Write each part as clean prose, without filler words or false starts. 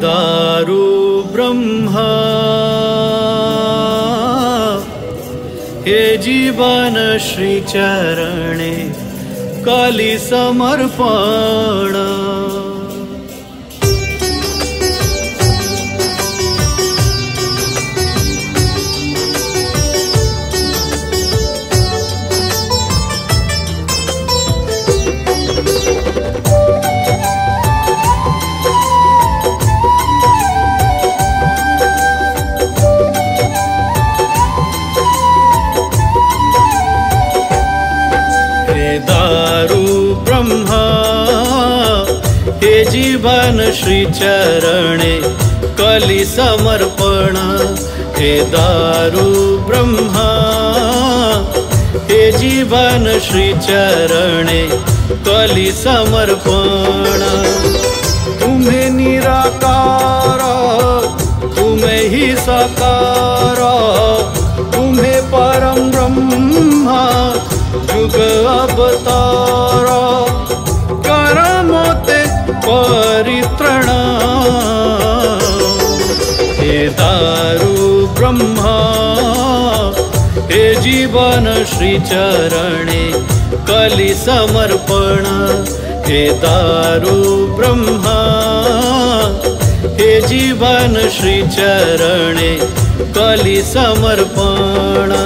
दारु ब्रह्मा हे जीवन श्री चरणे कली समर्पण। दारु ब्रह्मा हे जीवन श्री चरणे कली समर्पण। हे दारु ब्रह्मा हे जीवन श्री चरणे कली समर्पण। तुम्हें निराकार तुम्हें ही साकार तुम्हें परम ब्रह्मा जुग अवतार करमोते परित्रण। हे दारु ब्रह्मा हे जीवन श्री चरणे कली समर्पण। हे दारु ब्रह्मा हे जीवन श्री चरणे कली समर्पण।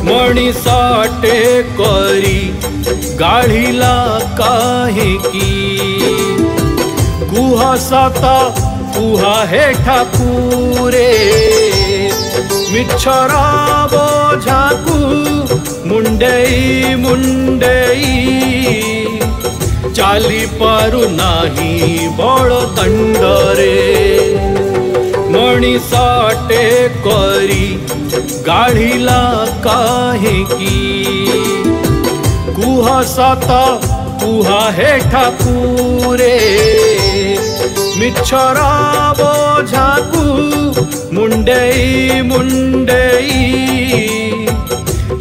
मणि साठे करी गाढ़ीला काहे की गुहा साता कुहा हे ठाकुरे मिच्छरा बोझाकू मुंडेई मुंडेई चाली पारु नाही बड़ दंडरे। मणि साठे करी गाढ़ीला काहे की कुहा साता कुहा हे ठाकुरे मिच्छरा बोझाकू मुंडेई मुंडेई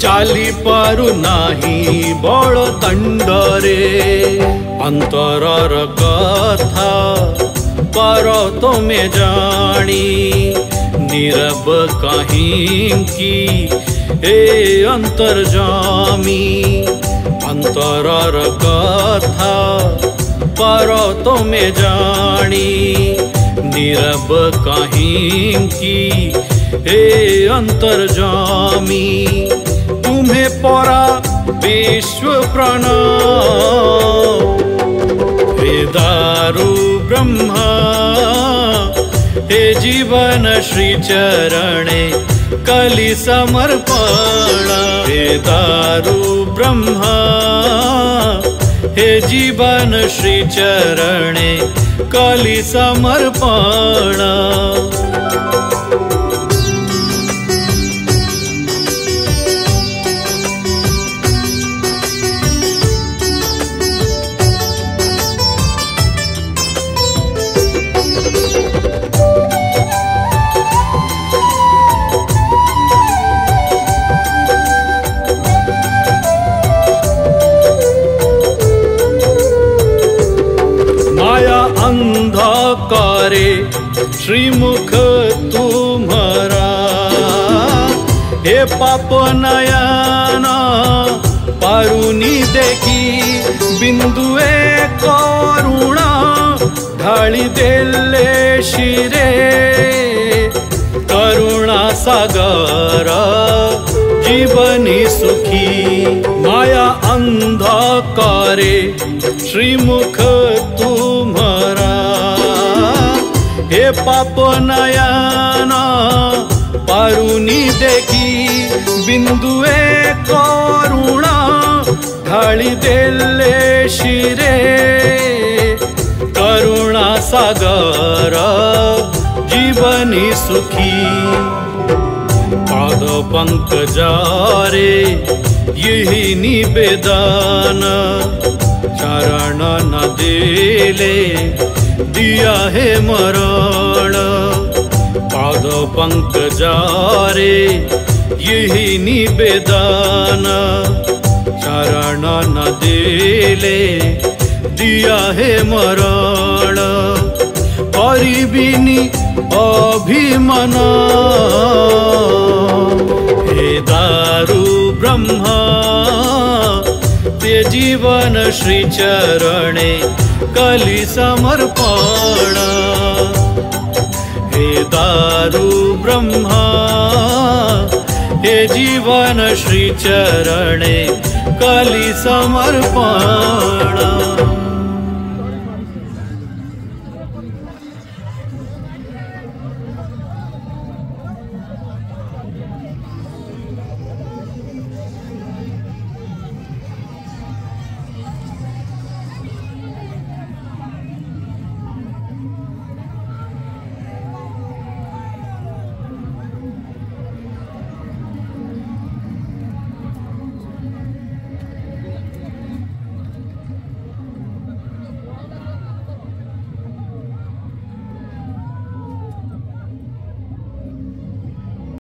चाली पारु नाही बड़ दंडरे। अंतरर कथा पर तुम्हें जानी नीरब कहीं हे अंतर्जामी। अंतरर कथा पर तुम्हें जानी नीरब कहीं हे अंतर्जामी। तुम्हें परा विश्व प्रणाम। हे दारु ब्रह्मा हे जीवन श्री चरणे कली समर्पण। हे दारु ब्रह्मा हे जीवन श्री चरणे कली समर्पण। अंधकारे श्रीमुख तुम्हारा हे पाप नयना पारुनी देखी बिंदुए करुणा ढाली देले शिरे। करुणा सागर जीवनी सुखी माया अंधकारे श्रीमुख तुम्हारा हे पाप नयना पारुनी देखी बिंदुए करुणा ढाली देले शिरे। करुणा सागर जीवनी सुखी पाद पंकजारे यही निवेदन, चरण न देले दिया है मरण। पाद पंकजारे यही निवेदन, चरण न देले दिया है मरण। परिबिनी अभिमान हे दारु ब्रह्मा, ते जीवन श्री चरणे कलि समर्पण। हे दारु ब्रह्मा, हे जीवन श्री चरणे कलि समर्पण।